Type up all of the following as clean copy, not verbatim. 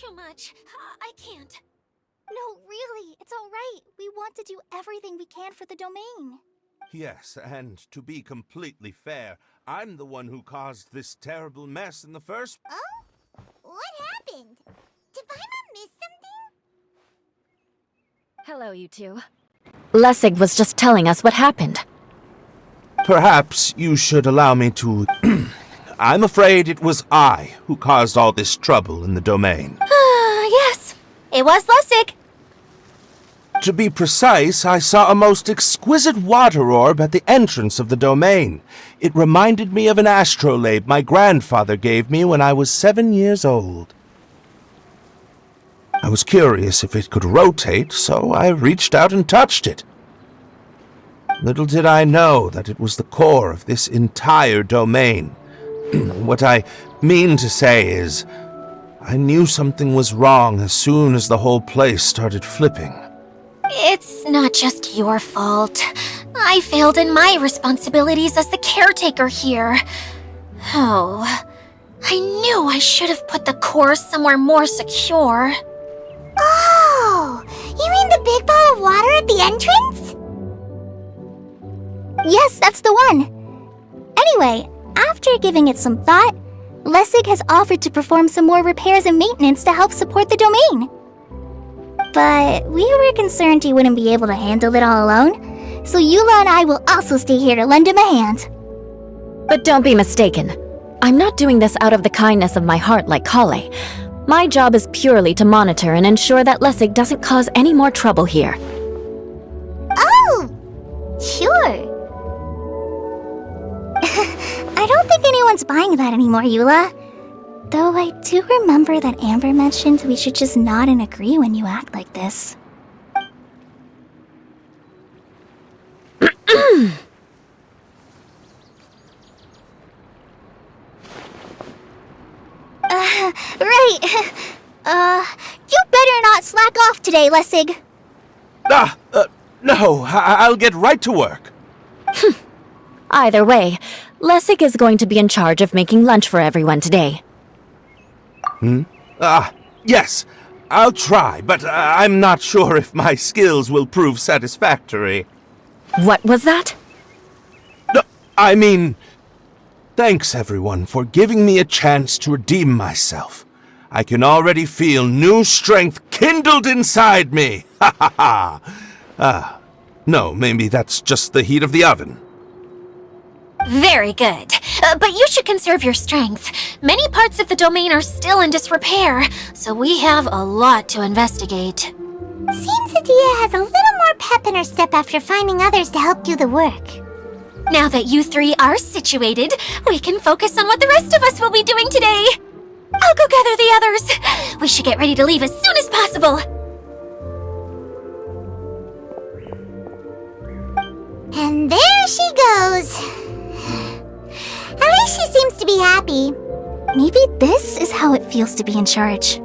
too much. I can't. No, really, it's all right. We want to do everything we can for the domain. Yes, and to be completely fair, I'm the one who caused this terrible mess in the first... Oh? What happened? Did Paimon miss something? Hello, you two. Lessig was just telling us what happened. Perhaps you should allow me to... I'm afraid it was I who caused all this trouble in the domain. Yes, it was Lessig. To be precise, I saw a most exquisite water orb at the entrance of the domain. It reminded me of an astrolabe my grandfather gave me when I was 7 years old. I was curious if it could rotate, so I reached out and touched it. Little did I know that it was the core of this entire domain. What I mean to say is, I knew something was wrong as soon as the whole place started flipping. It's not just your fault. I failed in my responsibilities as the caretaker here. Oh, I knew I should have put the core somewhere more secure. Oh! You mean the big ball of water at the entrance? Yes, that's the one. Anyway, after giving it some thought, Lessig has offered to perform some more repairs and maintenance to help support the domain. But we were concerned he wouldn't be able to handle it all alone, so Eula and I will also stay here to lend him a hand. But don't be mistaken. I'm not doing this out of the kindness of my heart like Kale. My job is purely to monitor and ensure that Lessig doesn't cause any more trouble here. Oh! Sure. I don't think anyone's buying that anymore, Eula. Though I do remember that Amber mentioned we should just nod and agree when you act like this. Right. You better not slack off today, Lessig. No, I'll get right to work. Either way, Lessig is going to be in charge of making lunch for everyone today. Yes, I'll try, but I'm not sure if my skills will prove satisfactory. What was that? No, I mean, thanks everyone for giving me a chance to redeem myself. I can already feel new strength kindled inside me. Ha ha ha. No, maybe that's just the heat of the oven. Very good. But you should conserve your strength. Many parts of the domain are still in disrepair, so we have a lot to investigate. Seems Adia has a little more pep in her step after finding others to help do the work. Now that you three are situated, we can focus on what the rest of us will be doing today. I'll go gather the others. We should get ready to leave as soon as possible. And there she goes. At least she seems to be happy. Maybe this is how it feels to be in charge.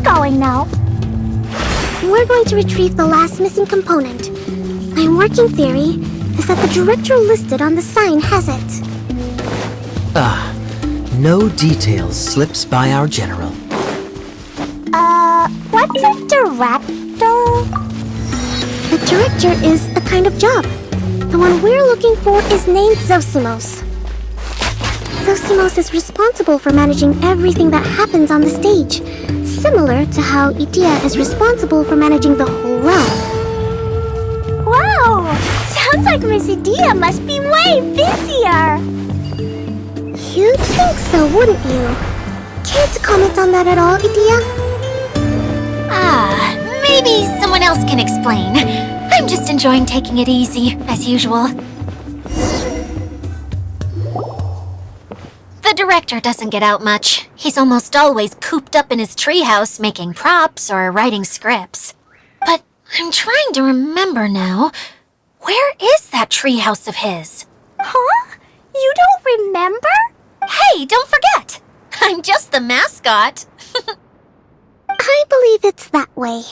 Going now. We're going to retrieve the last missing component. My working theory is that the director listed on the sign has it. No details slips by our general. What's a director? A director is a kind of job. The one we're looking for is named Zosimos. Zosimos is responsible for managing everything that happens on the stage, similar to how Idea is responsible for managing the whole realm. Whoa! Sounds like Miss Idea must be way busier! You'd think so, wouldn't you? Can't comment on that at all, Idea? Maybe someone else can explain. I'm just enjoying taking it easy, as usual. The director doesn't get out much. He's almost always cooped up in his treehouse making props or writing scripts. But I'm trying to remember now. Where is that treehouse of his? Huh? You don't remember? Hey, don't forget! I'm just the mascot. I believe it's that way.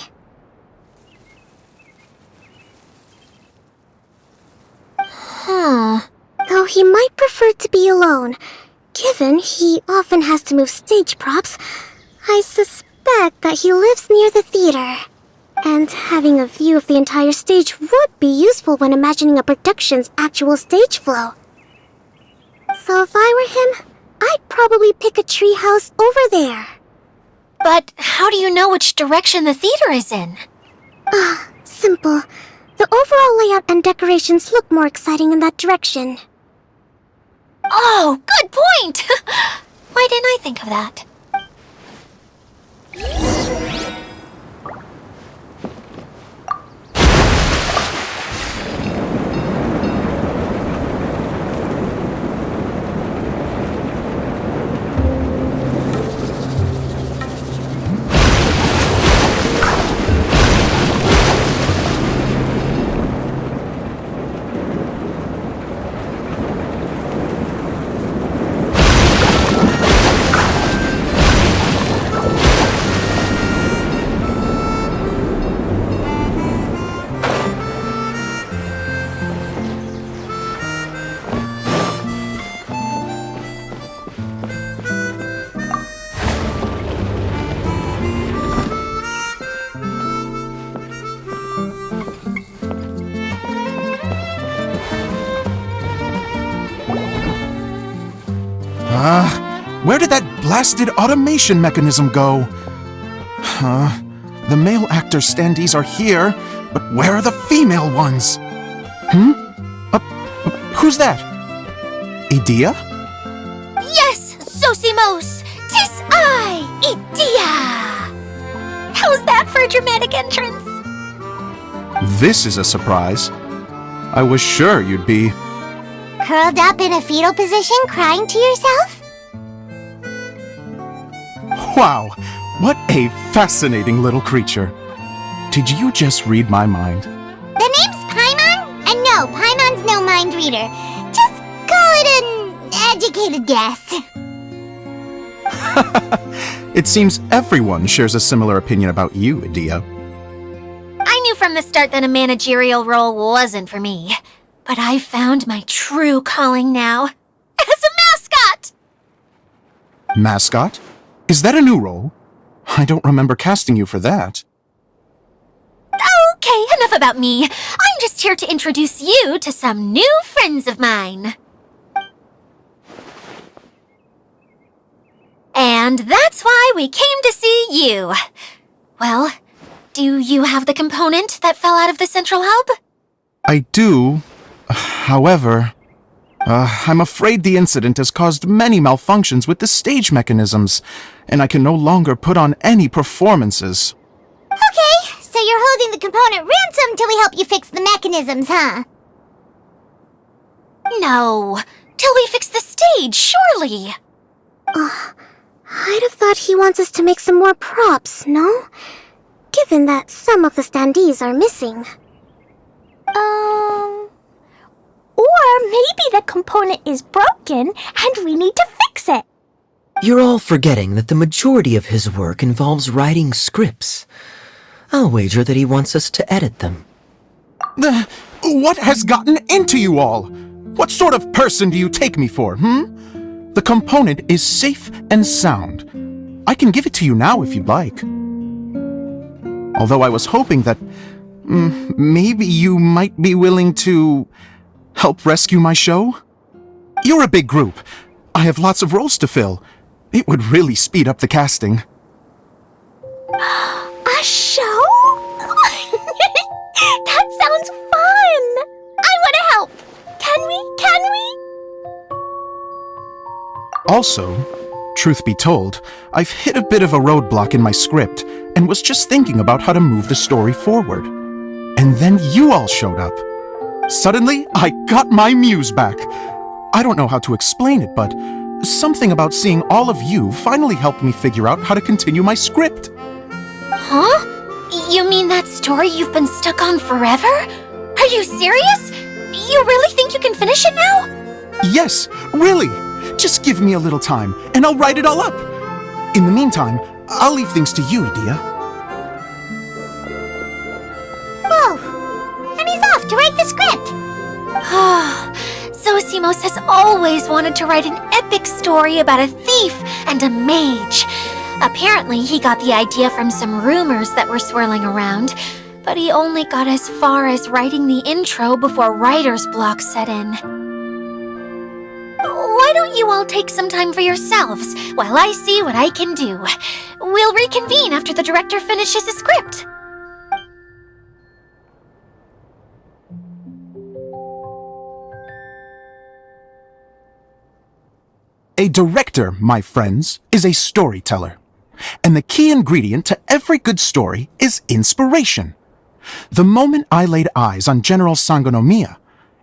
Though he might prefer to be alone, given he often has to move stage props, I suspect that he lives near the theater. And having a view of the entire stage would be useful when imagining a production's actual stage flow. So if I were him, I'd probably pick a treehouse over there. But how do you know which direction the theater is in? Simple. The overall layout and decorations look more exciting in that direction. Oh, good point! Why didn't I think of that? Where did that blasted automation mechanism go? The male actor standees are here, but where are the female ones? Who's that? Idea? Yes, Zosimos! 'Tis I, Idea! How's that for a dramatic entrance? This is a surprise. I was sure you'd be... Curled up in a fetal position, crying to yourself? Wow, what a fascinating little creature. Did you just read my mind? The name's Paimon? And no, Paimon's no mind reader. Just call it an educated guess. It seems everyone shares a similar opinion about you, Idea. I knew from the start that a managerial role wasn't for me. But I found my true calling now. As a mascot! Mascot? Is that a new role? I don't remember casting you for that. Okay, enough about me. I'm just here to introduce you to some new friends of mine. And that's why we came to see you. Well, do you have the component that fell out of the central hub? I do. However, I'm afraid the incident has caused many malfunctions with the stage mechanisms, and I can no longer put on any performances. Okay, so you're holding the component ransom till we help you fix the mechanisms, huh? No, till we fix the stage, surely. I'd have thought he wants us to make some more props, no? Given that some of the standees are missing. Or maybe the component is broken and we need to fix it. You're all forgetting that the majority of his work involves writing scripts. I'll wager that he wants us to edit them. What has gotten into you all? What sort of person do you take me for, The component is safe and sound. I can give it to you now if you'd like. Although I was hoping that maybe you might be willing to help rescue my show? You're a big group. I have lots of roles to fill. It would really speed up the casting. A show? That sounds fun! I want to help! Can we? Also, truth be told, I've hit a bit of a roadblock in my script and was just thinking about how to move the story forward. And then you all showed up. Suddenly, I got my muse back. I don't know how to explain it, but something about seeing all of you finally helped me figure out how to continue my script. Huh? You mean that story you've been stuck on forever? Are you serious? You really think you can finish it now? Yes, really. Just give me a little time, and I'll write it all up. In the meantime, I'll leave things to you, Idia. Whoa! And he's off to write the script! Zosimos has always wanted to write an epic story about a thief and a mage. Apparently, he got the idea from some rumors that were swirling around, but he only got as far as writing the intro before writer's block set in. Why don't you all take some time for yourselves while I see what I can do? We'll reconvene after the director finishes his script. A director, my friends, is a storyteller. And the key ingredient to every good story is inspiration. The moment I laid eyes on General Sangonomiya,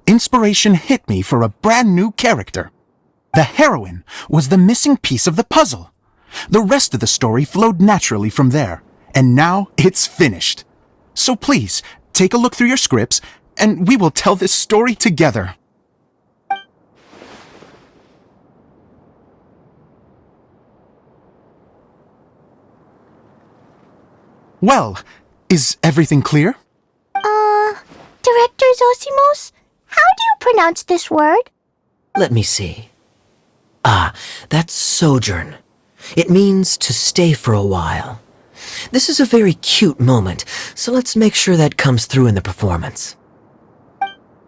inspiration hit me for a brand new character. The heroine was the missing piece of the puzzle. The rest of the story flowed naturally from there, and now it's finished. So please, take a look through your scripts, and we will tell this story together. Well, is everything clear? Director Zosimos, how do you pronounce this word? Let me see. Ah, that's sojourn. It means to stay for a while. This is a very cute moment, so let's make sure that comes through in the performance.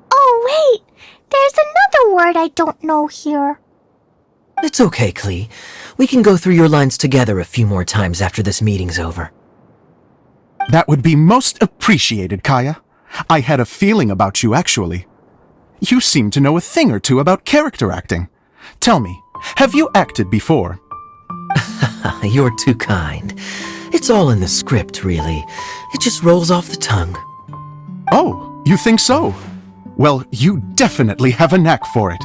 Oh, wait! There's another word I don't know here. It's okay, Klee. We can go through your lines together a few more times after this meeting's over. That would be most appreciated, Kaya. I had a feeling about you, actually. You seem to know a thing or two about character acting. Tell me, have you acted before? You're too kind. It's all in the script, really. It just rolls off the tongue. Oh, you think so? Well, you definitely have a knack for it.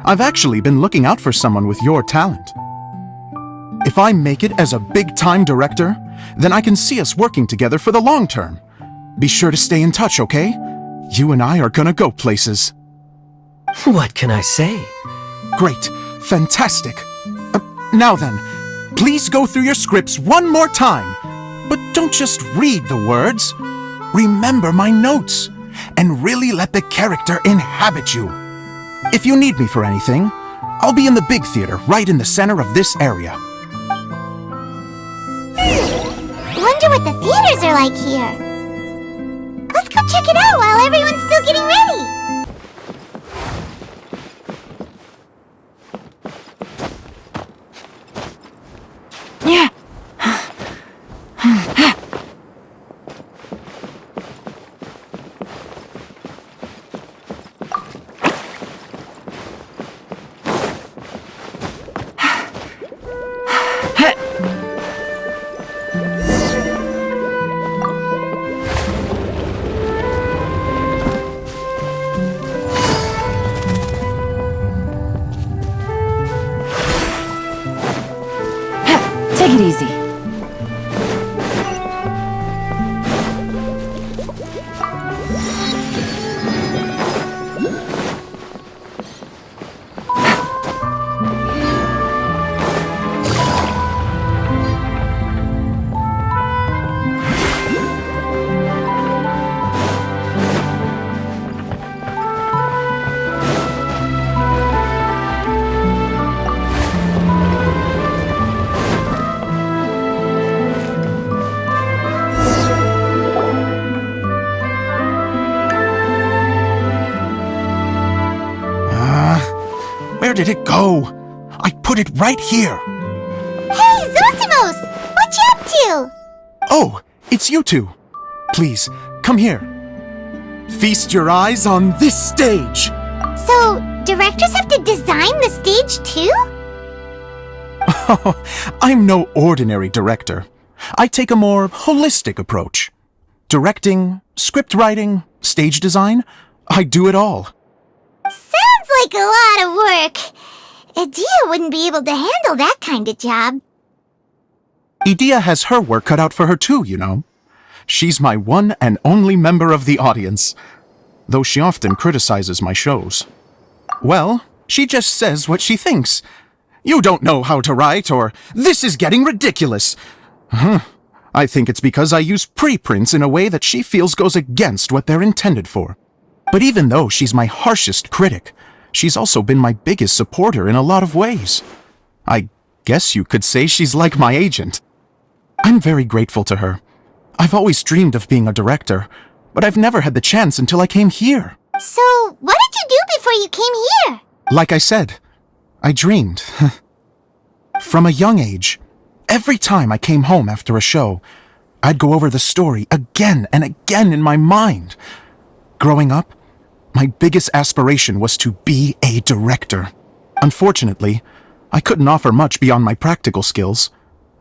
I've actually been looking out for someone with your talent. If I make it as a big-time director, then I can see us working together for the long term. Be sure to stay in touch, okay? You and I are gonna go places. What can I say? Great. Fantastic. Now then, please go through your scripts one more time. But don't just read the words. Remember my notes, and really let the character inhabit you. If you need me for anything, I'll be in the big theater right in the center of this area. Wonder what the theaters are like here. Let's go check it out while everyone's still getting ready. Take it easy. it go. I put it right here. Hey, Zosimos! What you up to? Oh, it's you two. Please, come here. Feast your eyes on this stage. So, directors have to design the stage too? I'm no ordinary director. I take a more holistic approach. Directing, script writing, stage design, I do it all. Sounds like a lot of work. Adia wouldn't be able to handle that kind of job. Idia has her work cut out for her too, you know. She's my one and only member of the audience, though she often criticizes my shows. Well, she just says what she thinks. You don't know how to write, or this is getting ridiculous. I think it's because I use preprints in a way that she feels goes against what they're intended for. But even though she's my harshest critic, she's also been my biggest supporter in a lot of ways. I guess you could say she's like my agent. I'm very grateful to her. I've always dreamed of being a director, but I've never had the chance until I came here. So, what did you do before you came here? Like I said, I dreamed. From a young age, every time I came home after a show, I'd go over the story again and again in my mind. Growing up, my biggest aspiration was to be a director. Unfortunately, I couldn't offer much beyond my practical skills,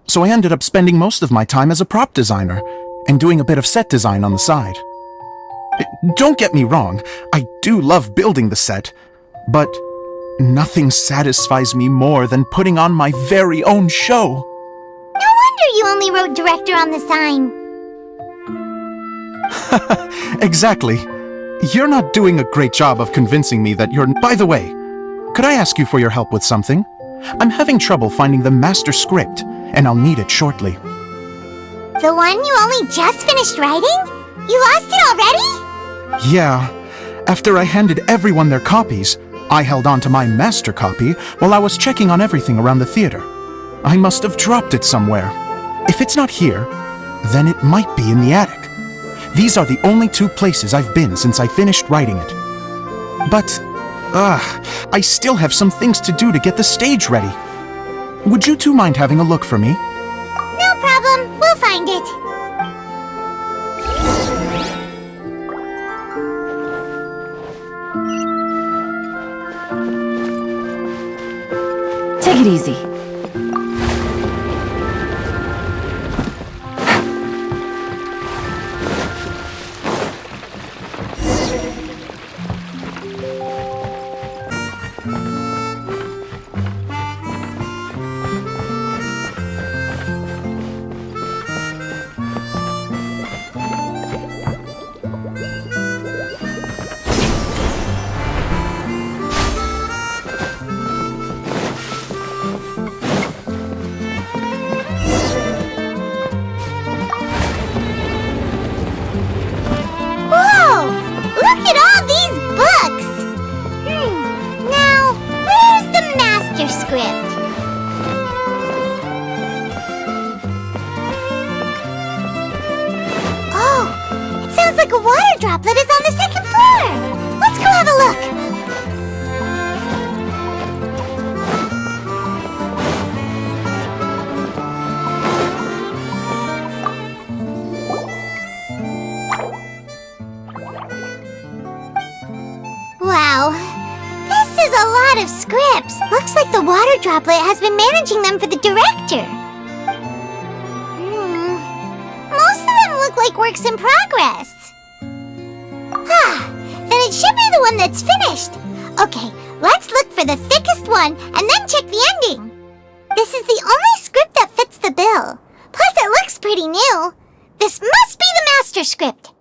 so I ended up spending most of my time as a prop designer and doing a bit of set design on the side. Don't get me wrong, I do love building the set, but nothing satisfies me more than putting on my very own show. No wonder you only wrote director on the sign. Exactly. You're not doing a great job of convincing me that you're... By the way, could I ask you for your help with something? I'm having trouble finding the master script, and I'll need it shortly. The one you only just finished writing? You lost it already? Yeah. After I handed everyone their copies, I held on to my master copy while I was checking on everything around the theater. I must have dropped it somewhere. If it's not here, then it might be in the attic. These are the only two places I've been since I finished writing it. But, I still have some things to do to get the stage ready. Would you two mind having a look for me? No problem, we'll find it. Take it easy. Whoa! Look at all these books! Now, where's the master script? Oh, it sounds like a water droplet is on the second floor! Let's go have a look! Wow, this is a lot of scripts. Looks like the water droplet has been managing them for the director. Most of them look like works in progress. Then it should be the one that's finished. Okay, let's look for the thickest one and then check the ending. This is the only script that fits the bill. Plus it looks pretty new. This must be the master script.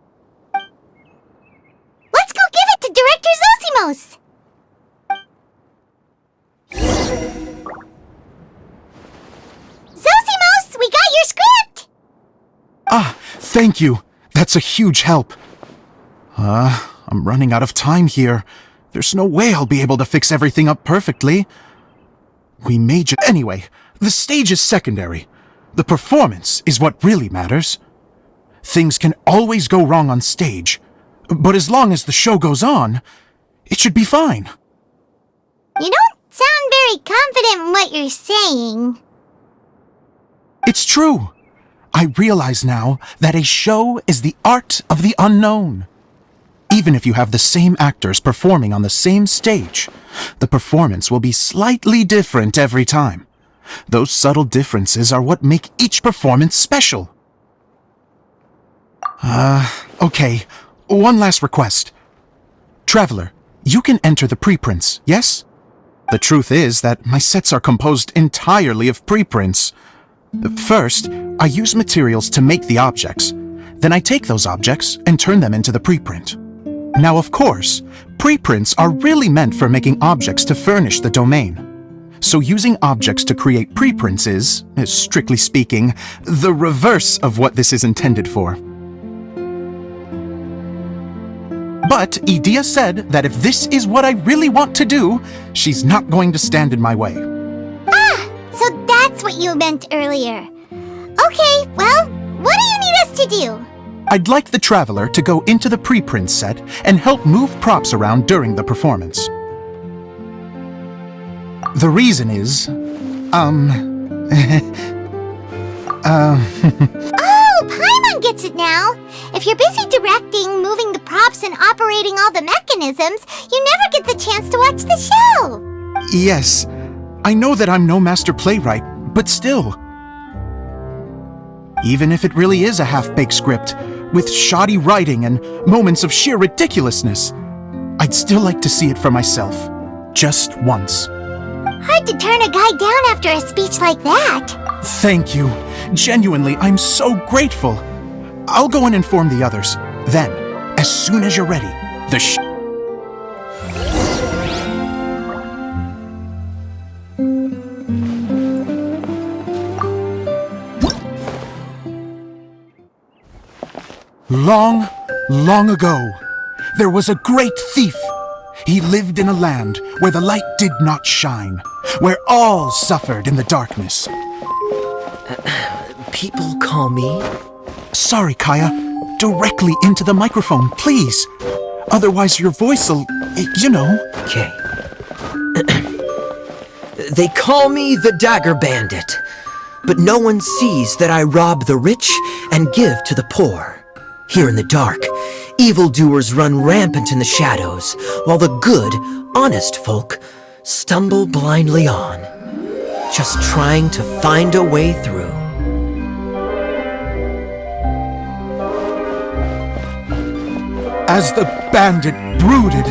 Let's go give it to Director Zosimos! Zosimos, we got your script! Thank you. That's a huge help. I'm running out of time here. There's no way I'll be able to fix everything up perfectly. We may just... Anyway, the stage is secondary. The performance is what really matters. Things can always go wrong on stage, but as long as the show goes on, it should be fine. You don't sound very confident in what you're saying. It's true. I realize now that a show is the art of the unknown. Even if you have the same actors performing on the same stage, the performance will be slightly different every time. Those subtle differences are what make each performance special. Okay. One last request. Traveler, you can enter the preprints, yes? The truth is that my sets are composed entirely of preprints. First, I use materials to make the objects. Then I take those objects and turn them into the preprint. Now, of course, preprints are really meant for making objects to furnish the domain. So using objects to create preprints is, strictly speaking, the reverse of what this is intended for. But Edea said that if this is what I really want to do, she's not going to stand in my way. So that's what you meant earlier. Okay, well, what do you need us to do? I'd like the Traveler to go into the preprint set and help move props around during the performance. The reason is, Oh, Paimon gets it now. If you're busy directing, moving the props, and operating all the mechanisms, you never get the chance to watch the show. Yes, I know that I'm no master playwright, but still. Even if it really is a half-baked script, with shoddy writing and moments of sheer ridiculousness, I'd still like to see it for myself, just once. Hard to turn a guy down after a speech like that. Thank you. Genuinely, I'm so grateful. I'll go and inform the others. Then, as soon as you're ready, Long, long ago, there was a great thief. He lived in a land where the light did not shine, where all suffered in the darkness. People call me... Sorry, Kaya. Directly into the microphone, please. Otherwise your voice'll, you know. Okay. They call me the Dagger Bandit, but no one sees that I rob the rich and give to the poor. Here in the dark, evildoers run rampant in the shadows, while the good, honest folk stumble blindly on, just trying to find a way through. As the bandit brooded,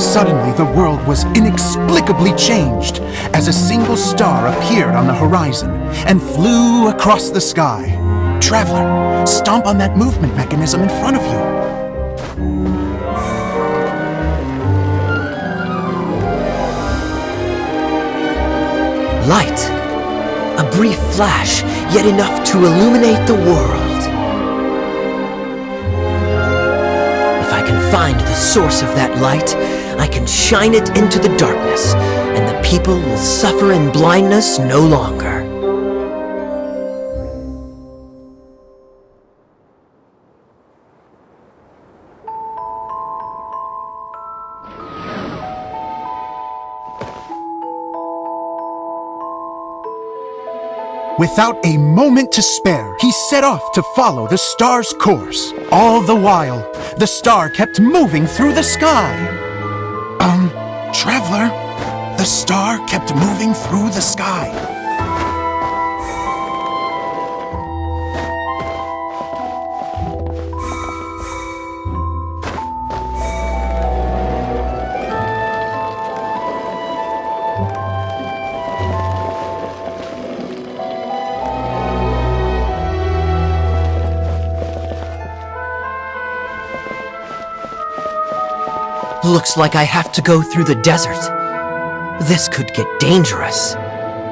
suddenly the world was inexplicably changed as a single star appeared on the horizon and flew across the sky. Traveler, stomp on that movement mechanism in front of you. Light. A brief flash, yet enough to illuminate the world. If I can find the source of that light, I can shine it into the darkness, and the people will suffer in blindness no longer. Without a moment to spare, he set off to follow the star's course. All the while, the star kept moving through the sky. Traveler, the star kept moving through the sky. Looks like I have to go through the desert. This could get dangerous.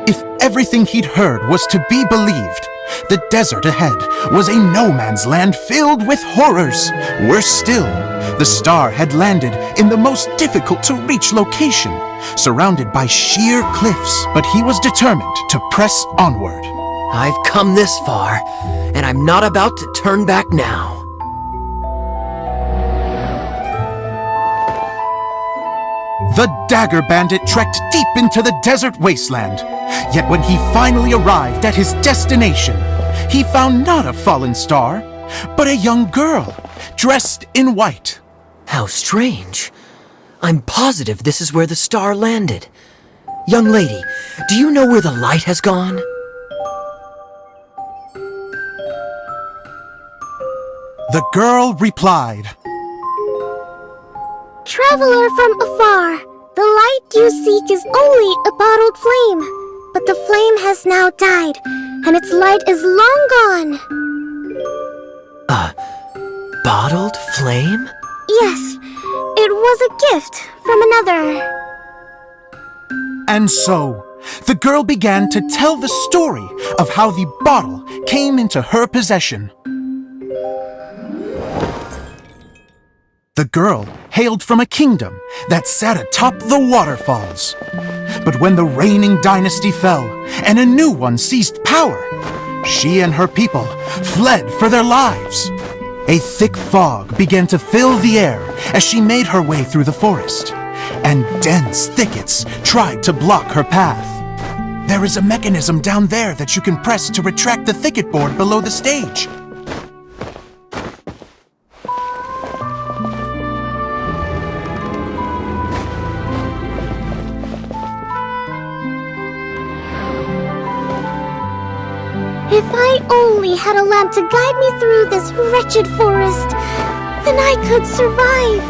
If everything he'd heard was to be believed, the desert ahead was a no-man's land filled with horrors. Worse still, the star had landed in the most difficult-to-reach location, surrounded by sheer cliffs. But he was determined to press onward. I've come this far, and I'm not about to turn back now. The dagger bandit trekked deep into the desert wasteland. Yet when he finally arrived at his destination, he found not a fallen star, but a young girl, dressed in white. How strange. I'm positive this is where the star landed. Young lady, do you know where the light has gone? The girl replied, Traveler from afar, the light you seek is only a bottled flame. But the flame has now died, and its light is long gone. Bottled flame? Yes, it was a gift from another. And so, the girl began to tell the story of how the bottle came into her possession. The girl hailed from a kingdom that sat atop the waterfalls. But when the reigning dynasty fell and a new one seized power, she and her people fled for their lives. A thick fog began to fill the air as she made her way through the forest, and dense thickets tried to block her path. There is a mechanism down there that you can press to retract the thicket board below the stage. If I only had a lamp to guide me through this wretched forest, then I could survive.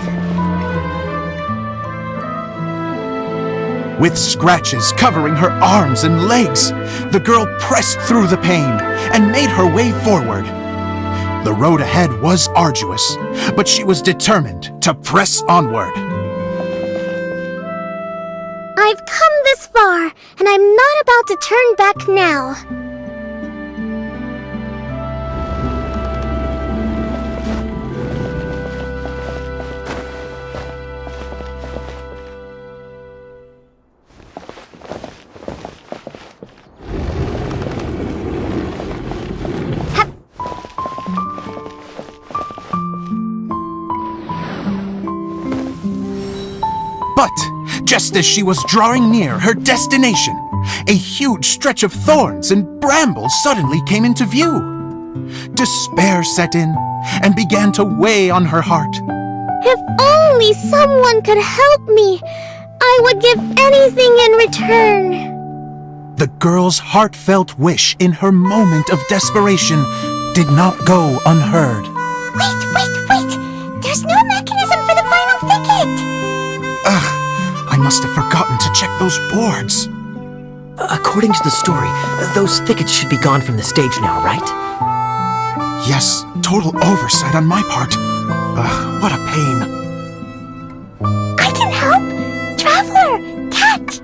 With scratches covering her arms and legs, the girl pressed through the pain and made her way forward. The road ahead was arduous, but she was determined to press onward. I've come this far, and I'm not about to turn back now. But just as she was drawing near her destination, a huge stretch of thorns and brambles suddenly came into view. Despair set in and began to weigh on her heart. If only someone could help me, I would give anything in return. The girl's heartfelt wish in her moment of desperation did not go unheard. Wait! There's no mechanism for the final thicket! I must have forgotten to check those boards. According to the story, those thickets should be gone from the stage now, right? Yes, total oversight on my part. What a pain. I can help! Traveler, catch!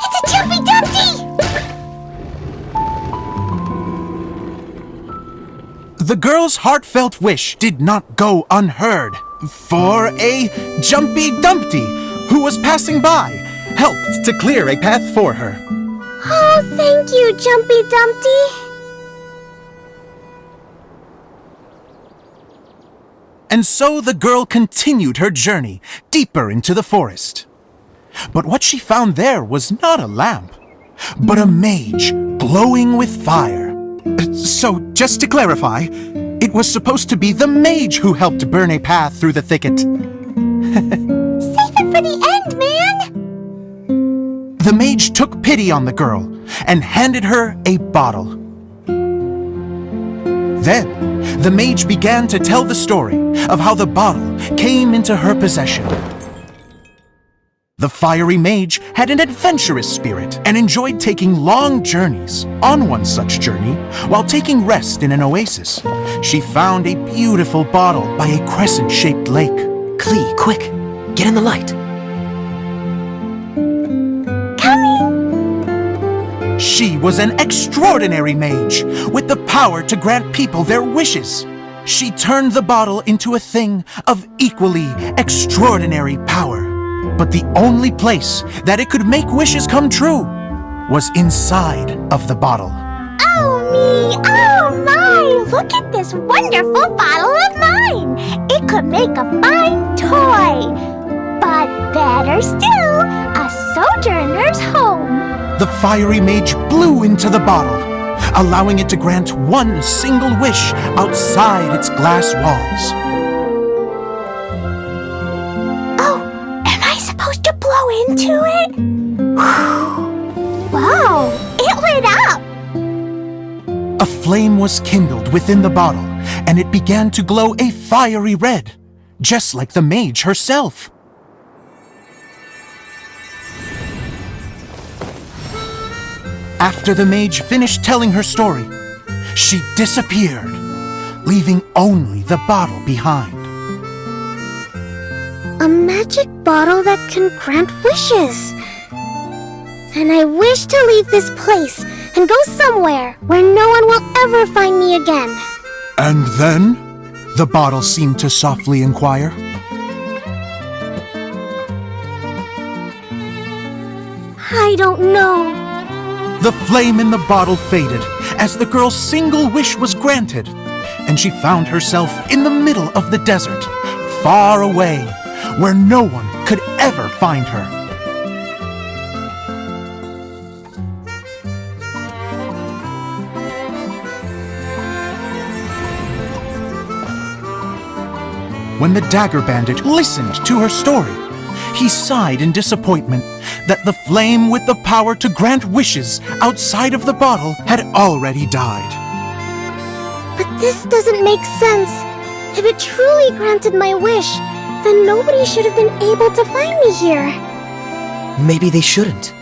It's a Jumpy Dumpty! The girl's heartfelt wish did not go unheard, for a Jumpy Dumpty, who was passing by, helped to clear a path for her. Oh, thank you, Jumpy Dumpty. And so the girl continued her journey deeper into the forest. But what she found there was not a lamp, but a mage glowing with fire. So, just to clarify, it was supposed to be the mage who helped burn a path through the thicket. Save it for the end, man! The mage took pity on the girl and handed her a bottle. Then, the mage began to tell the story of how the bottle came into her possession. The fiery mage had an adventurous spirit and enjoyed taking long journeys. On one such journey, while taking rest in an oasis, she found a beautiful bottle by a crescent-shaped lake. Klee, quick! Get in the light! She was an extraordinary mage, with the power to grant people their wishes. She turned the bottle into a thing of equally extraordinary power. But the only place that it could make wishes come true was inside of the bottle. Oh me! Oh my! Look at this wonderful bottle of mine! It could make a fine toy! But better still, a sojourner's home! The fiery mage blew into the bottle, allowing it to grant one single wish outside its glass walls. Oh, am I supposed to blow into it? Whoa, it lit up! A flame was kindled within the bottle, and it began to glow a fiery red, just like the mage herself. After the mage finished telling her story, she disappeared, leaving only the bottle behind. A magic bottle that can grant wishes. And I wish to leave this place and go somewhere where no one will ever find me again. And then, the bottle seemed to softly inquire. I don't know. The flame in the bottle faded as the girl's single wish was granted, and she found herself in the middle of the desert, far away, where no one could ever find her. When the dagger bandit listened to her story, he sighed in disappointment that the flame with the power to grant wishes outside of the bottle had already died. But this doesn't make sense. If it truly granted my wish, then nobody should have been able to find me here. Maybe they shouldn't.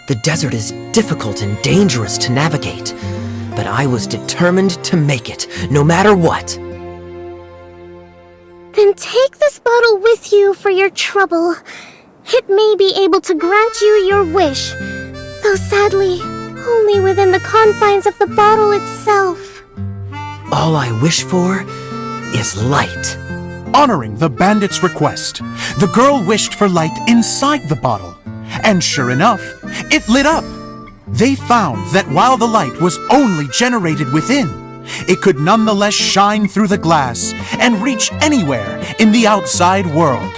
The desert is difficult and dangerous to navigate, but I was determined to make it, no matter what. Then take this bottle with you for your trouble. It may be able to grant you your wish, though sadly, only within the confines of the bottle itself. All I wish for is light. Honoring the bandit's request, the girl wished for light inside the bottle, and sure enough, it lit up. They found that while the light was only generated within, it could nonetheless shine through the glass and reach anywhere in the outside world.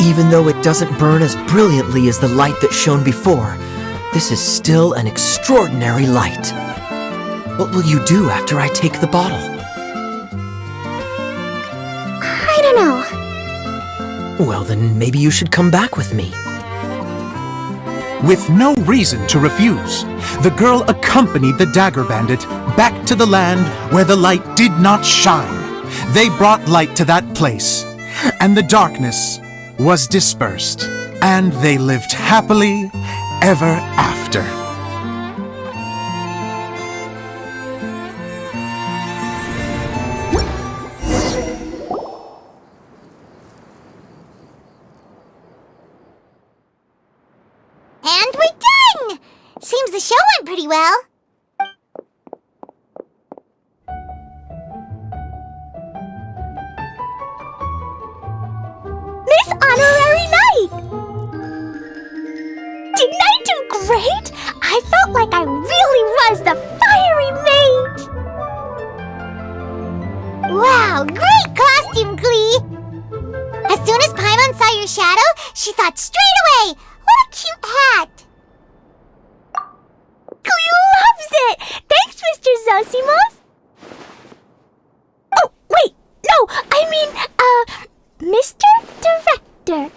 Even though it doesn't burn as brilliantly as the light that shone before, this is still an extraordinary light. What will you do after I take the bottle? I don't know. Well, then maybe you should come back with me. With no reason to refuse, the girl accompanied the dagger bandit back to the land where the light did not shine. They brought light to that place, and the darkness was dispersed, and they lived happily ever after. And we're done! Seems the show went pretty well. Miss Honorary Knight! Didn't I do great? I felt like I really was the fiery mage! Wow, great costume, Klee! As soon as Paimon saw your shadow, she thought straight away, what a cute hat! Klee loves it! Thanks, Mr. Zosimos! Oh, wait! No, I mean, Mr. Director.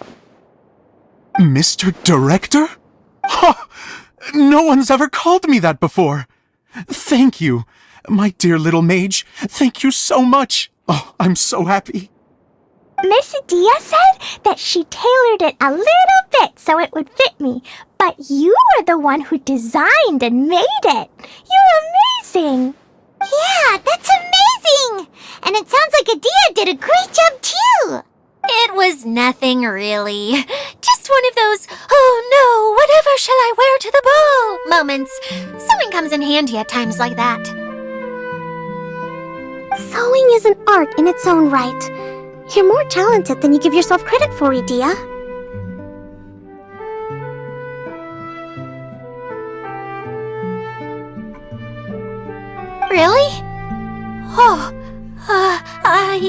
Mr. Director? Ha! No one's ever called me that before. Thank you, my dear little mage. Thank you so much. Oh, I'm so happy. Miss Adia said that she tailored it a little bit so it would fit me, but you were the one who designed and made it. You're amazing. Yeah, that's amazing. And it sounds like Adia did a great job too. It was nothing really. Just one of those, oh no, whatever shall I wear to the ball moments. Sewing comes in handy at times like that. Sewing is an art in its own right. You're more talented than you give yourself credit for, Idia.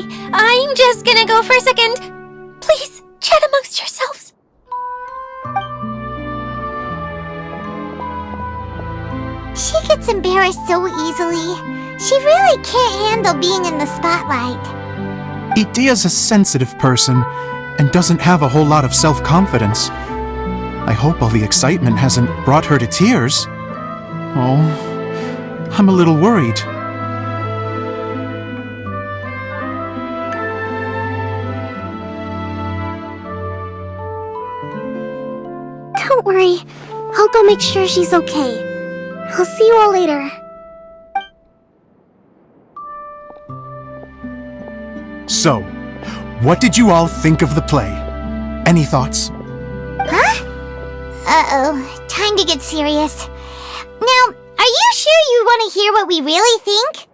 sorry. I'm just gonna go for a second. Please, chat amongst yourselves. She gets embarrassed so easily. She really can't handle being in the spotlight. Idia's a sensitive person and doesn't have a whole lot of self-confidence. I hope all the excitement hasn't brought her to tears. Oh, I'm a little worried. Don't worry. I'll go make sure she's okay. I'll see you all later. So, what did you all think of the play? Any thoughts? Uh-oh, time to get serious. Now, are you sure you want to hear what we really think?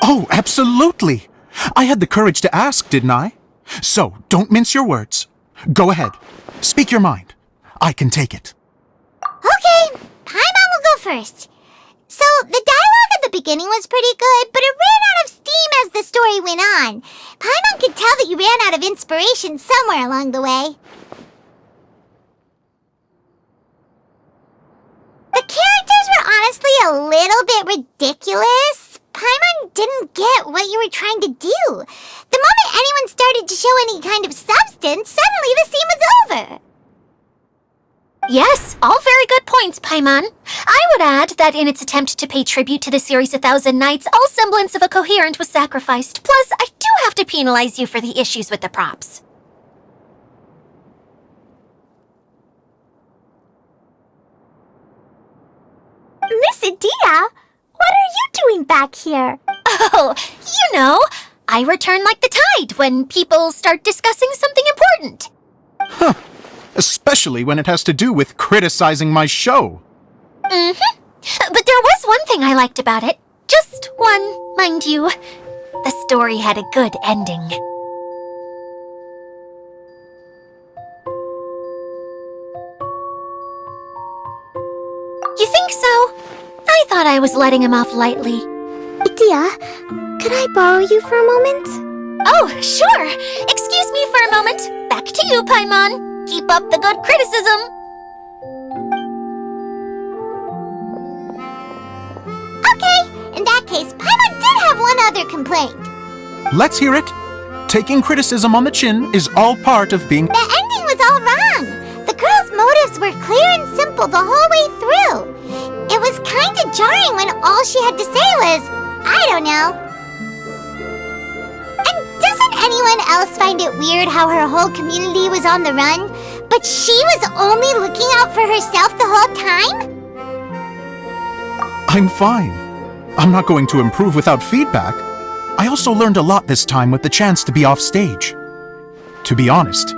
Oh, absolutely! I had the courage to ask, didn't I? So, don't mince your words. Go ahead. Speak your mind. I can take it. Okay, Paimon will go first. So, the dialogue at the beginning was pretty good, but it ran out of steam as the story went on. Paimon could tell that you ran out of inspiration somewhere along the way. The characters were honestly a little bit ridiculous. Paimon didn't get what you were trying to do. The moment anyone started to show any kind of substance, suddenly the scene was over. Yes, all very good points, Paimon. I would add that in its attempt to pay tribute to the series 1,000 Nights, all semblance of a coherent was sacrificed. Plus, I do have to penalize you for the issues with the props. Miss Idia, what are you doing back here? Oh, you know, I return like the tide when people start discussing something important. Especially when it has to do with criticizing my show. Mm-hmm. But there was one thing I liked about it. Just one, mind you. The story had a good ending. You think so? I thought I was letting him off lightly. Idia, could I borrow you for a moment? Oh, sure. Excuse me for a moment. Back to you, Paimon. Keep up the good criticism. Okay, in that case, Paimon did have one other complaint. Let's hear it. Taking criticism on the chin is all part of being... The ending was all wrong. The girl's motives were clear and simple the whole way through. It was kind of jarring when all she had to say was, I don't know. And doesn't anyone else find it weird how her whole community was on the run, but she was only looking out for herself the whole time? I'm fine. I'm not going to improve without feedback. I also learned a lot this time with the chance to be off stage. To be honest,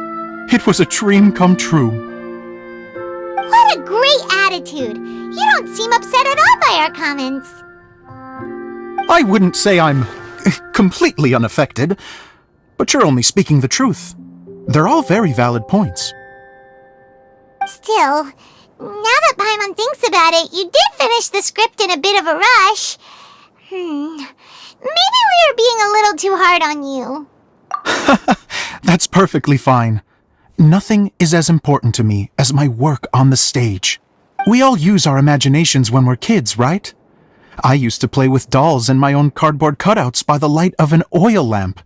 it was a dream come true. What a great attitude! You don't seem upset at all by our comments. I wouldn't say I'm completely unaffected, but you're only speaking the truth. They're all very valid points. Still, now that Paimon thinks about it, you did finish the script in a bit of a rush. Maybe we were being a little too hard on you. That's perfectly fine. Nothing is as important to me as my work on the stage. We all use our imaginations when we're kids, right? I used to play with dolls and my own cardboard cutouts by the light of an oil lamp.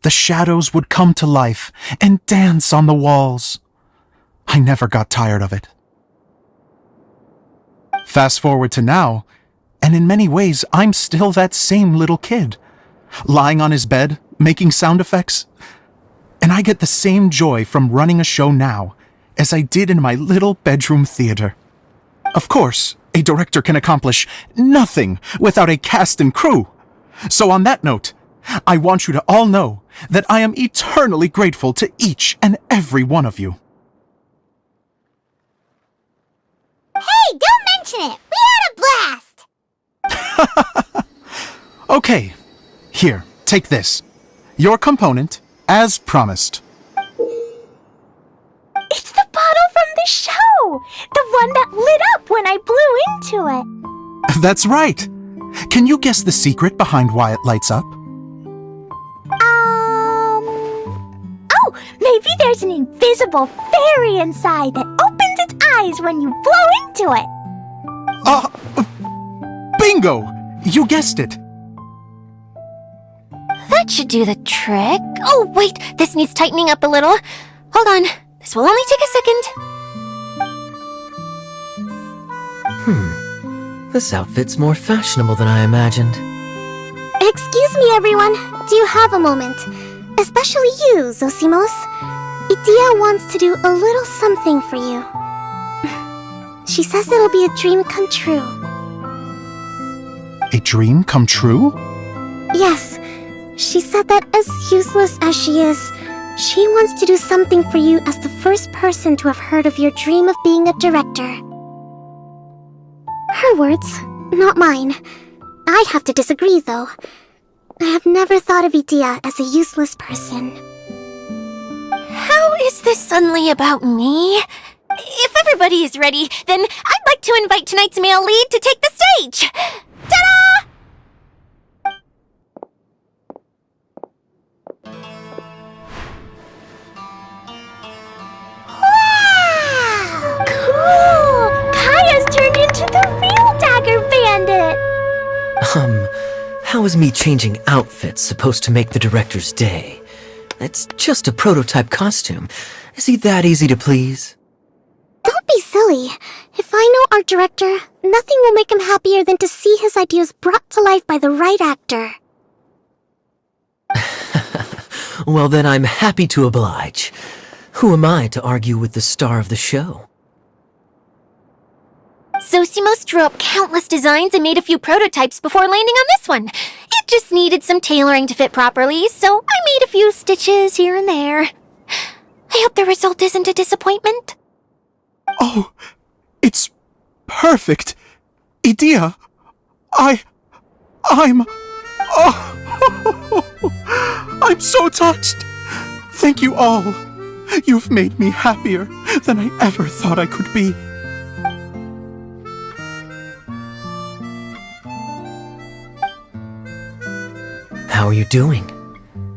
The shadows would come to life and dance on the walls. I never got tired of it. Fast forward to now, and in many ways, I'm still that same little kid, lying on his bed, making sound effects. And I get the same joy from running a show now as I did in my little bedroom theater. Of course, a director can accomplish nothing without a cast and crew. So on that note, I want you to all know that I am eternally grateful to each and every one of you. Hey, don't mention it! We had a blast! Okay, here, take this. Your component, as promised. It's the bottle from the show! The one that lit up when I blew into it. That's right. Can you guess the secret behind why it lights up? there's an invisible fairy inside that opens its eyes when you blow into it. Bingo! You guessed it. That should do the trick. Oh, wait, this needs tightening up a little. Hold on, this will only take a second. This outfit's more fashionable than I imagined. Excuse me, everyone. Do you have a moment? Especially you, Zosimos. Idia wants to do a little something for you. She says it'll be a dream come true. A dream come true? Yes. She said that as useless as she is, she wants to do something for you as the first person to have heard of your dream of being a director. Her words, not mine. I have to disagree, though. I have never thought of Idia as a useless person. How is this suddenly about me? If everybody is ready, then I'd like to invite tonight's male lead to take the stage. Ta-da! Wow! Cool! Kaya's turned into the real Dagger Bandit! How is me changing outfits supposed to make the director's day? It's just a prototype costume. Is he that easy to please? Don't be silly. If I know our director, nothing will make him happier than to see his ideas brought to life by the right actor. Well, then I'm happy to oblige. Who am I to argue with the star of the show? Zosimos drew up countless designs and made a few prototypes before landing on this one. It just needed some tailoring to fit properly, so I made a few stitches here and there. I hope the result isn't a disappointment. Oh, it's perfect. Idia, I'm... Oh, I'm so touched. Thank you all. You've made me happier than I ever thought I could be. How are you doing?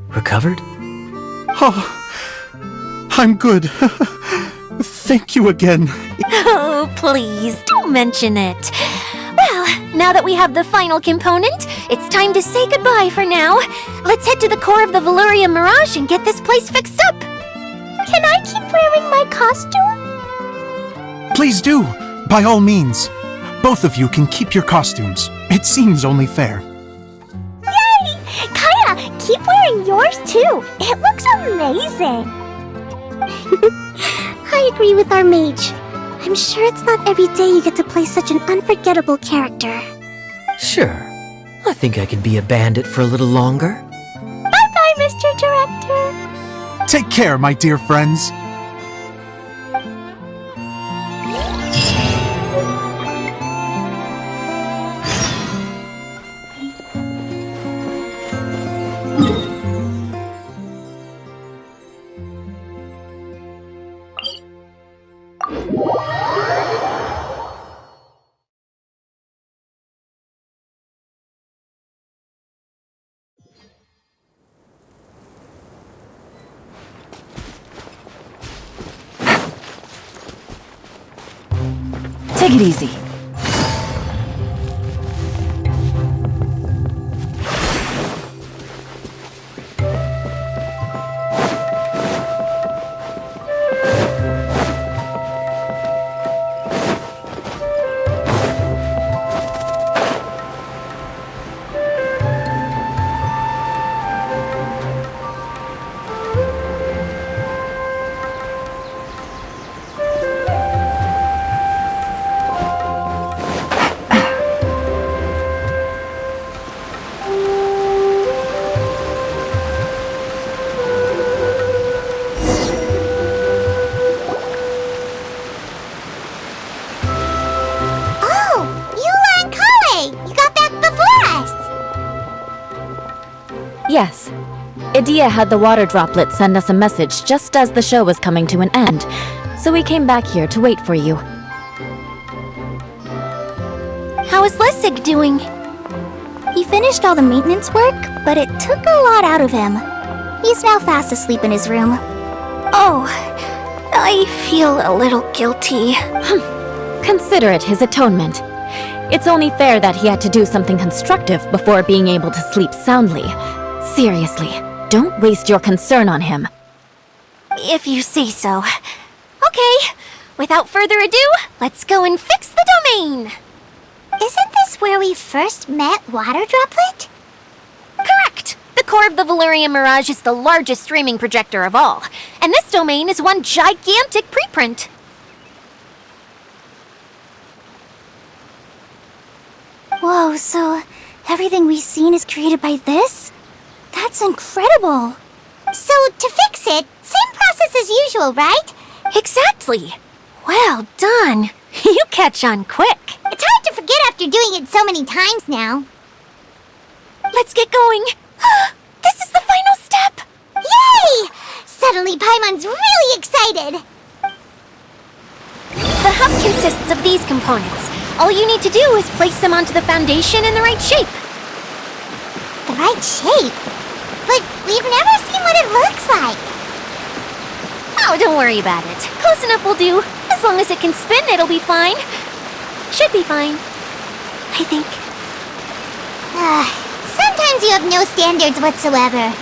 Recovered? Oh, I'm good. Thank you again. Oh, please, don't mention it. Well, now that we have the final component, it's time to say goodbye for now. Let's head to the core of the Valuria Mirage and get this place fixed up. Can I keep wearing my costume? Please do, by all means. Both of you can keep your costumes. It seems only fair. Yay! Kaya, keep wearing yours too. It looks amazing. I agree with our mage. I'm sure it's not every day you get to play such an unforgettable character. Sure. I think I can be a bandit for a little longer. Bye-bye, Mr. Director. Take care, my dear friends. Take it easy. Yes. Idia had the water droplet send us a message just as the show was coming to an end, so we came back here to wait for you. How is Lessig doing? He finished all the maintenance work, but it took a lot out of him. He's now fast asleep in his room. Oh, I feel a little guilty. Consider it his atonement. It's only fair that he had to do something constructive before being able to sleep soundly. Seriously, don't waste your concern on him. If you say so. Okay, without further ado, let's go and fix the domain! Isn't this where we first met, Water Droplet? Correct! The core of the Valerian Mirage is the largest streaming projector of all, and this domain is one gigantic preprint. Whoa, so everything we've seen is created by this? That's incredible! So, to fix it, same process as usual, right? Exactly! Well done! You catch on quick! It's hard to forget after doing it so many times now. Let's get going! This is the final step! Yay! Suddenly Paimon's really excited! The hub consists of these components. All you need to do is place them onto the foundation in the right shape. The right shape? But we've never seen what it looks like. Oh, don't worry about it. Close enough will do. As long as it can spin, it'll be fine. Should be fine. I think. Sometimes you have no standards whatsoever.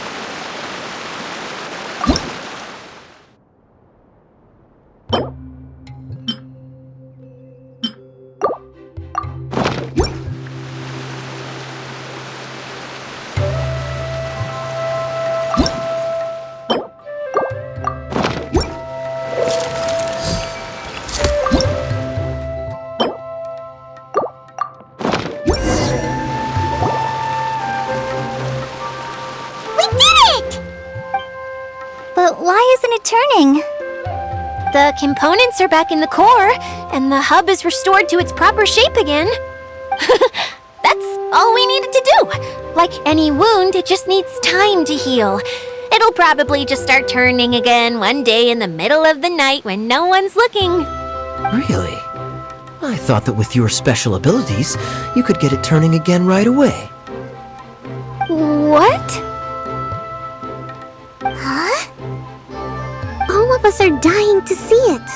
But why isn't it turning? The components are back in the core, and the hub is restored to its proper shape again. That's all we needed to do. Like any wound, it just needs time to heal. It'll probably just start turning again one day in the middle of the night when no one's looking. Really? I thought that with your special abilities, you could get it turning again right away. What? Huh? All of us are dying to see it.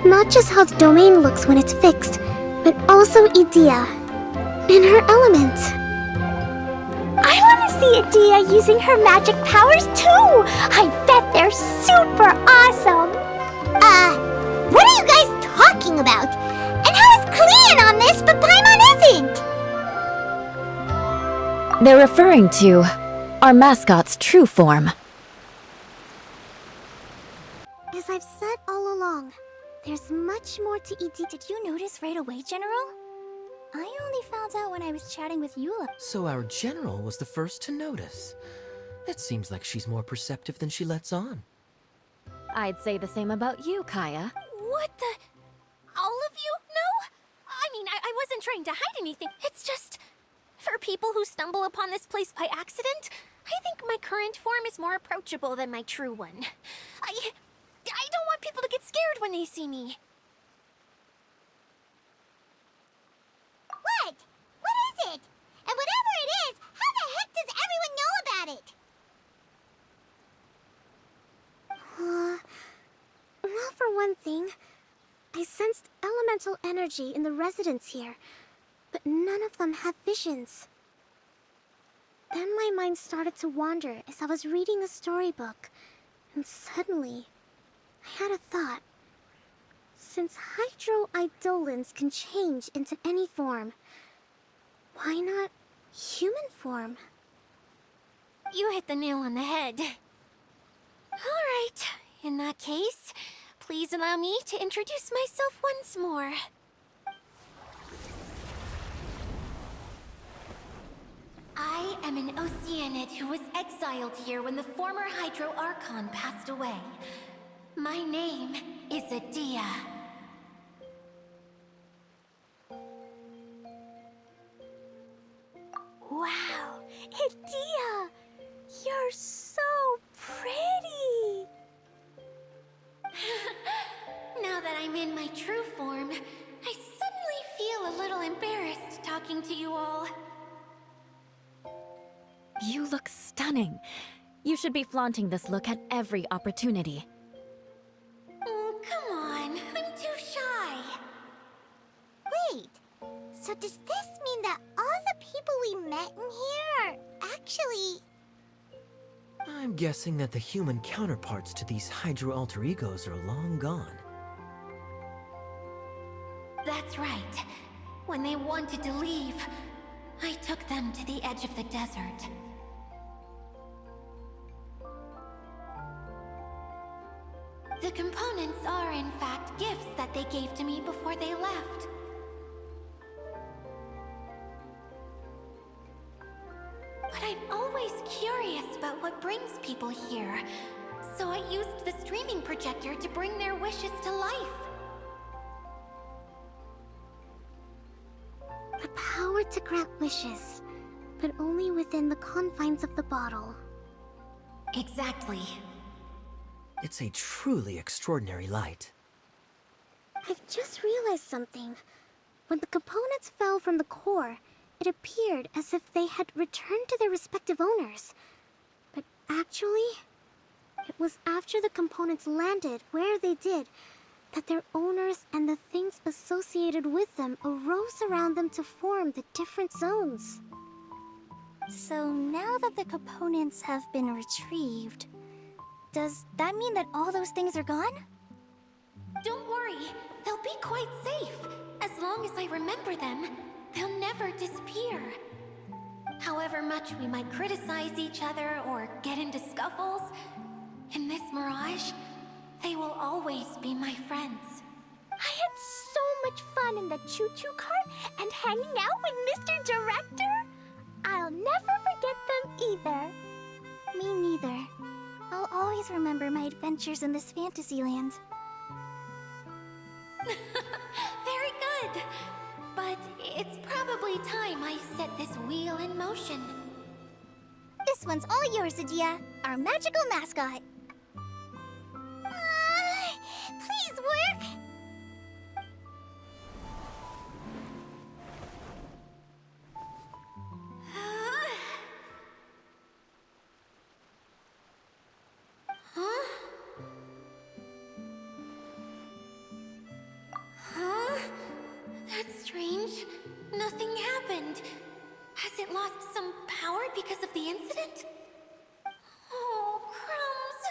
Not just how the domain looks when it's fixed, but also Idea. In her element. I want to see Adia using her magic powers too! I bet they're super awesome! What are you guys talking about? And how is Klean on this, but Paimon isn't? They're referring to our mascot's true form. As I've said all along, there's much more to Idea. Did you notice right away, General? I only found out when I was chatting with Eula. So our general was the first to notice. It seems like she's more perceptive than she lets on. I'd say the same about you, Kaya. What the? All of you? No? I mean, I wasn't trying to hide anything. It's just, for people who stumble upon this place by accident, I think my current form is more approachable than my true one. I don't want people to get scared when they see me. What? What is it? And whatever it is, how the heck does everyone know about it? Well, for one thing, I sensed elemental energy in the residents here, but none of them have visions. Then my mind started to wander as I was reading a storybook, and suddenly, I had a thought. Since hydro-eidolons can change into any form, why not human form? You hit the nail on the head. Alright, in that case, please allow me to introduce myself once more. I am an Oceanid who was exiled here when the former Hydro Archon passed away. My name is Adia. Wow, Adia! You're so pretty! Now that I'm in my true form, I suddenly feel a little embarrassed talking to you all. You look stunning. You should be flaunting this look at every opportunity. does this mean that all the people we met in here are actually... I'm guessing that the human counterparts to these Hydro alter egos are long gone. That's right. When they wanted to leave, I took them to the edge of the desert. The components are, in fact, gifts that they gave to me before they left. But I'm always curious about what brings people here, so I used the streaming projector to bring their wishes to life. The power to grant wishes, but only within the confines of the bottle. Exactly. It's a truly extraordinary light. I've just realized something. When the components fell from the core, it appeared as if they had returned to their respective owners. But actually, it was after the components landed where they did that their owners and the things associated with them arose around them to form the different zones. So now that the components have been retrieved, does that mean that all those things are gone? Don't worry, they'll be quite safe. As long as I remember them, they'll never disappear. However much we might criticize each other or get into scuffles, in this mirage, they will always be my friends. I had so much fun in the choo-choo cart and hanging out with Mr. Director. I'll never forget them either. Me neither. I'll always remember my adventures in this fantasy land. Very good. But it's probably time I set this wheel in motion. This one's all yours, Adia, our magical mascot. Please work! That's strange. Nothing happened. Has it lost some power because of the incident? Oh, crumbs.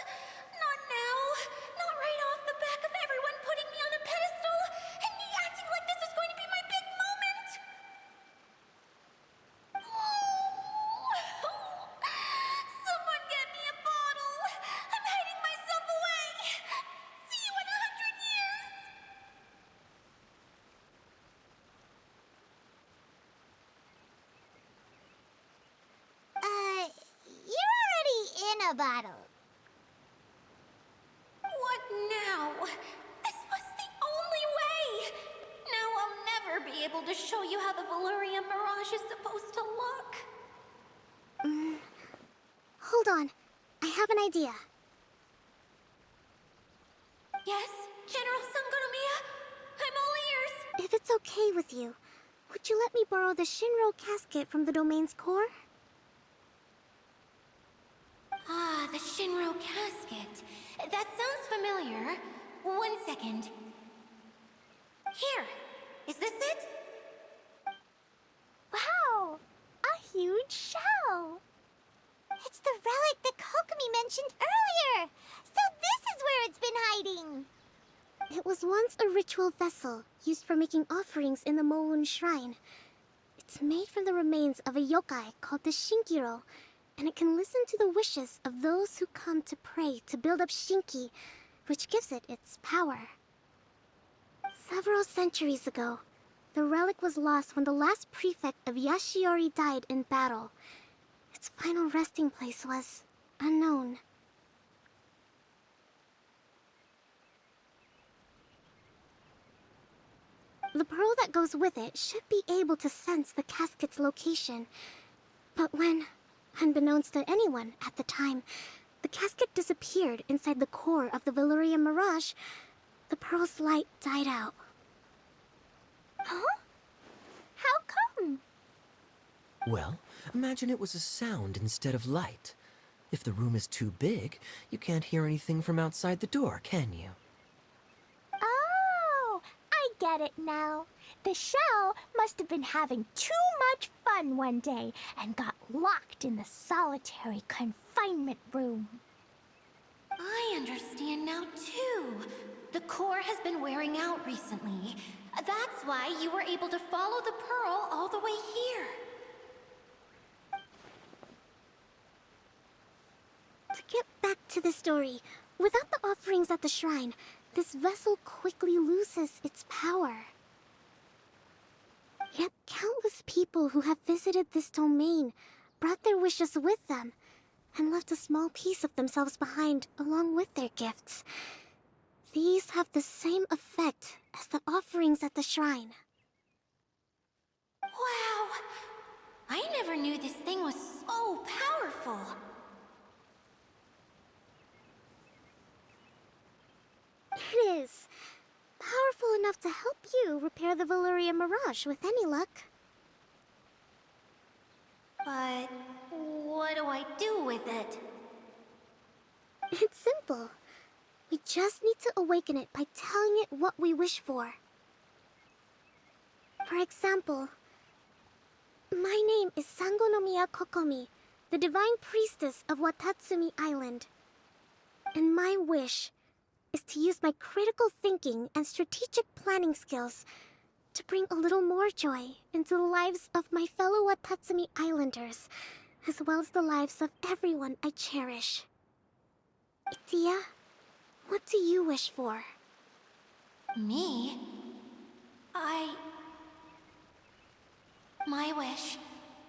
Not now. Not right off the back of everyone putting me on a pedestal and me acting like this was going to be my big moment. Someone get me a bottle. I'm hiding myself away. See you in 100 years. You're already in a bottle. What now? This was the only way! Now I'll never be able to show you how the Valyria Mirage is supposed to look. Hold on. I have an idea. Yes, General Sangonomiya? I'm all ears! If it's okay with you, would you let me borrow the Shinro casket from the domain's core? Ah, the Shinro casket. That sounds familiar. 1 second. Here! Is this it? Wow! A huge shell! It's the relic that Kokomi mentioned earlier! So this is where it's been hiding! It was once a ritual vessel used for making offerings in the Moun Shrine. It's made from the remains of a yokai called the Shinkiro, and it can listen to the wishes of those who come to pray to build up Shinki, which gives it its power. Several centuries ago, the relic was lost when the last prefect of Yashiori died in battle. Its final resting place was unknown. The pearl that goes with it should be able to sense the casket's location. But when, unbeknownst to anyone at the time, the casket disappeared inside the core of the Valyria Mirage, the pearl's light died out. Huh? How come? Well, imagine it was a sound instead of light. If the room is too big, you can't hear anything from outside the door, can you? Oh, I get it now. The shell must have been having too much fun one day and got locked in the solitary confinement room. I understand now, too. The core has been wearing out recently. That's why you were able to follow the pearl all the way here. To get back to the story, without the offerings at the shrine, this vessel quickly loses its power. Yet countless people who have visited this domain brought their wishes with them and left a small piece of themselves behind along with their gifts. These have the same effect as the offerings at the shrine. Wow! I never knew this thing was so powerful. It is. Powerful enough to help you repair the Valyria Mirage with any luck. But what do I do with it? It's simple. We just need to awaken it by telling it what we wish for. For example, my name is Sangonomiya Kokomi, the divine priestess of Watatsumi Island. And my wish is to use my critical thinking and strategic planning skills to bring a little more joy into the lives of my fellow Watatsumi Islanders, as well as the lives of everyone I cherish. Itia, what do you wish for? Me? My wish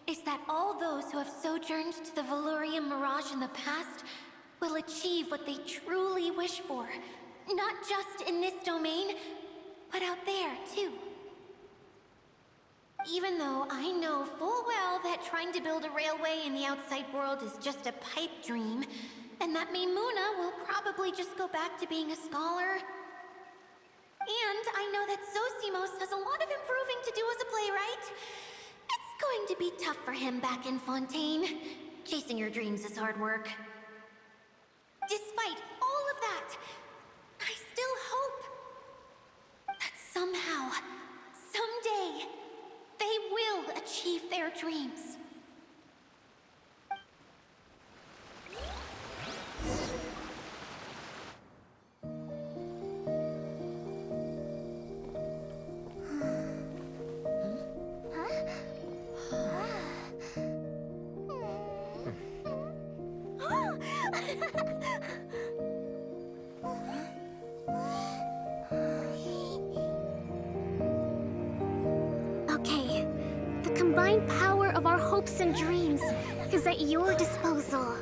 is that all those who have sojourned to the Valyria Mirage in the past will achieve what they truly wish for. Not just in this domain, but out there, too. Even though I know full well that trying to build a railway in the outside world is just a pipe dream, and that Maimuna will probably just go back to being a scholar. And I know that Zosimos has a lot of improving to do as a playwright. It's going to be tough for him back in Fontaine. Chasing your dreams is hard work. Despite all of that, I still hope that somehow, someday, they will achieve their dreams. Okay, the combined power of our hopes and dreams is at your disposal.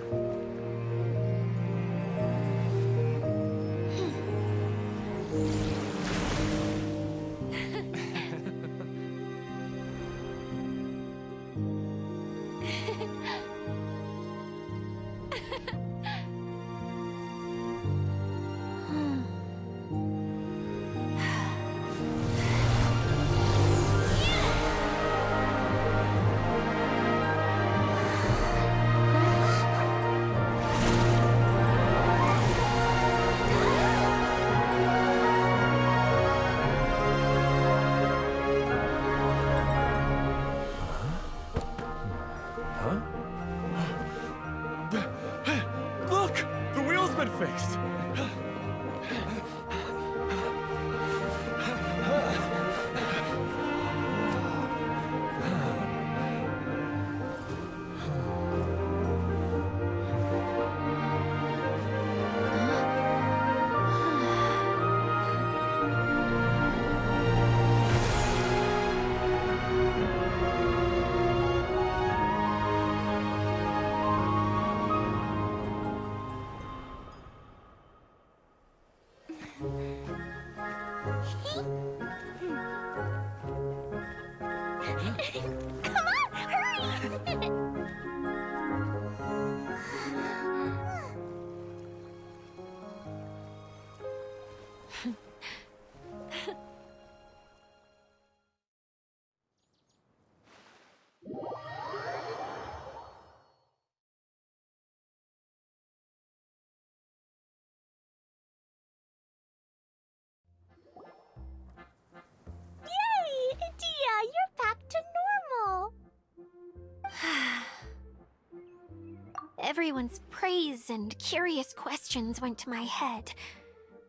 Everyone's praise and curious questions went to my head.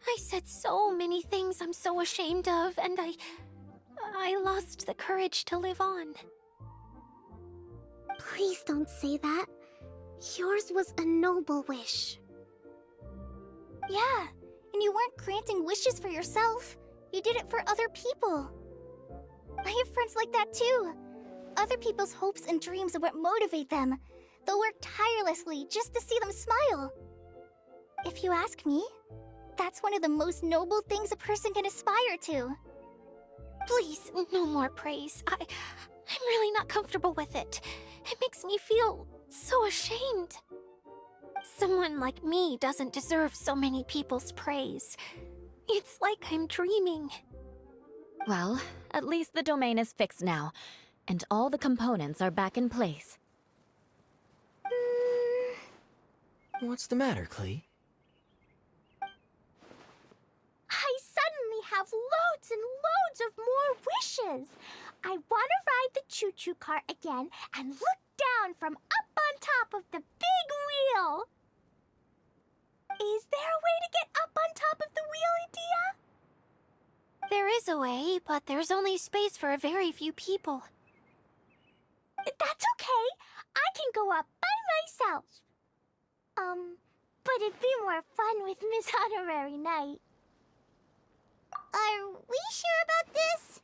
I said so many things I'm so ashamed of, and I lost the courage to live on. Please don't say that. Yours was a noble wish. Yeah, and you weren't granting wishes for yourself. You did it for other people. I have friends like that too. Other people's hopes and dreams are what motivate them. They'll work tirelessly just to see them smile. If you ask me, that's one of the most noble things a person can aspire to. Please, no more praise. I'm really not comfortable with it. It makes me feel so ashamed. Someone like me doesn't deserve so many people's praise. It's like I'm dreaming. Well, at least the domain is fixed now, and all the components are back in place. What's the matter, Klee? I suddenly have loads and loads of more wishes. I want to ride the choo-choo cart again and look down from up on top of the big wheel. Is there a way to get up on top of the wheel, Edea? There is a way, but there's only space for a very few people. That's okay. I can go up by myself. But it'd be more fun with Miss Honorary Knight. Are we sure about this?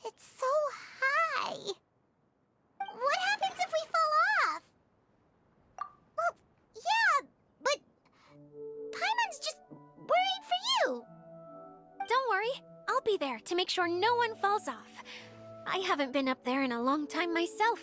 It's so high. What happens if we fall off? Well, yeah, but Paimon's just worried for you. Don't worry, I'll be there to make sure no one falls off. I haven't been up there in a long time myself.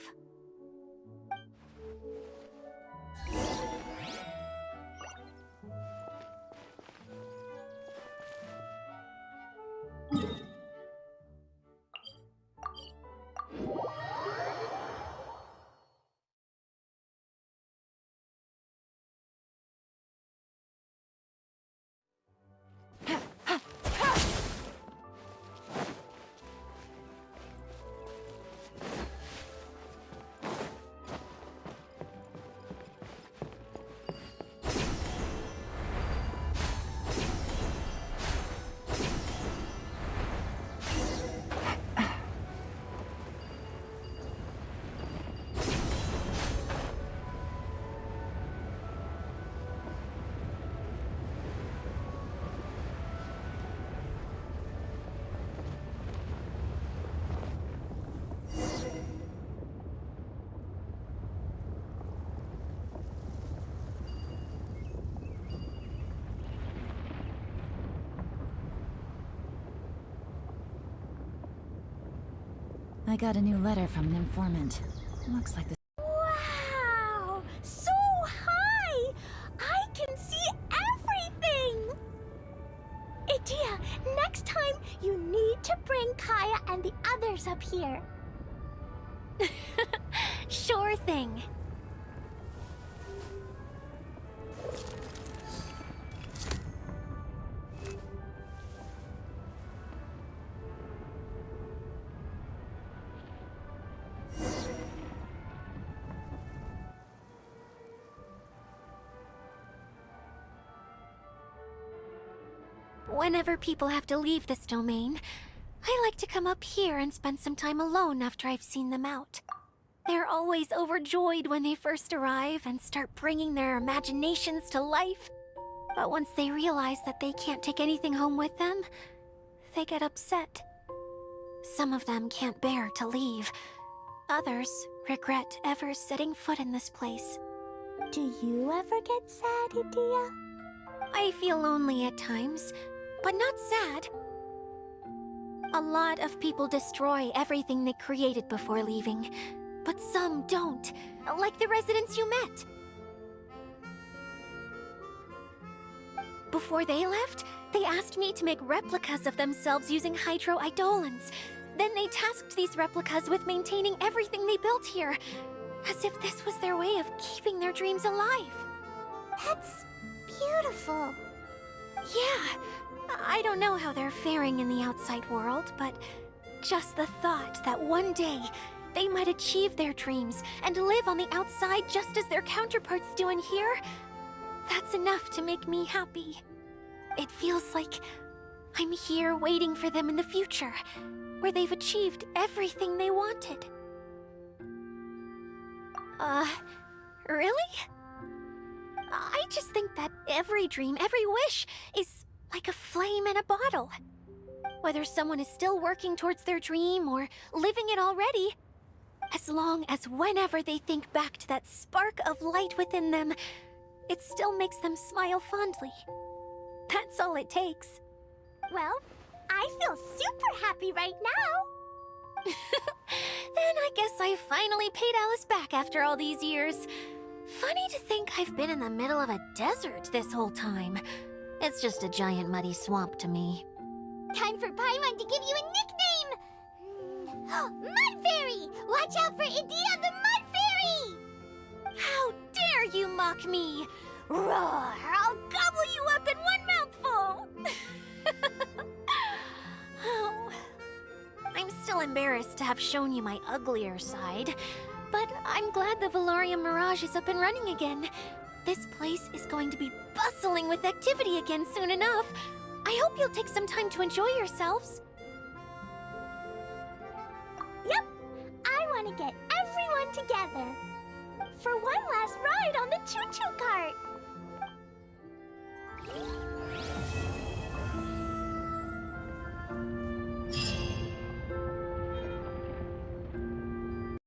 I got a new letter from an informant. Looks like this. Wow! So high! I can see everything! Edea, next time you need to bring Kaya and the others up here. Sure thing. Whenever people have to leave this domain, I like to come up here and spend some time alone after I've seen them out. They're always overjoyed when they first arrive and start bringing their imaginations to life. But once they realize that they can't take anything home with them, they get upset. Some of them can't bear to leave. Others regret ever setting foot in this place. Do you ever get sad, Edea? I feel lonely at times, but not sad. A lot of people destroy everything they created before leaving, but some don't, like the residents you met. Before they left, they asked me to make replicas of themselves using hydro-eidolons. Then they tasked these replicas with maintaining everything they built here, as if this was their way of keeping their dreams alive. That's beautiful. Yeah, I don't know how they're faring in the outside world, but just the thought that one day they might achieve their dreams and live on the outside just as their counterparts do in here, that's enough to make me happy. It feels like I'm here waiting for them in the future, where they've achieved everything they wanted. Really? I just think that every dream, every wish, is like a flame in a bottle. Whether someone is still working towards their dream or living it already, as long as whenever they think back to that spark of light within them, it still makes them smile fondly. That's all it takes. Well, I feel super happy right now. Then I guess I finally paid Alice back after all these years. Funny to think I've been in the middle of a desert this whole time. It's just a giant muddy swamp to me. Time for Paimon to give you a nickname! Mud Fairy! Watch out for Idea the Mud Fairy! How dare you mock me! Roar! I'll gobble you up in one mouthful! Oh, I'm still embarrassed to have shown you my uglier side, but I'm glad the Valorium Mirage is up and running again. This place is going to be bustling with activity again soon enough. I hope you'll take some time to enjoy yourselves. Yep, I want to get everyone together for one last ride on the choo-choo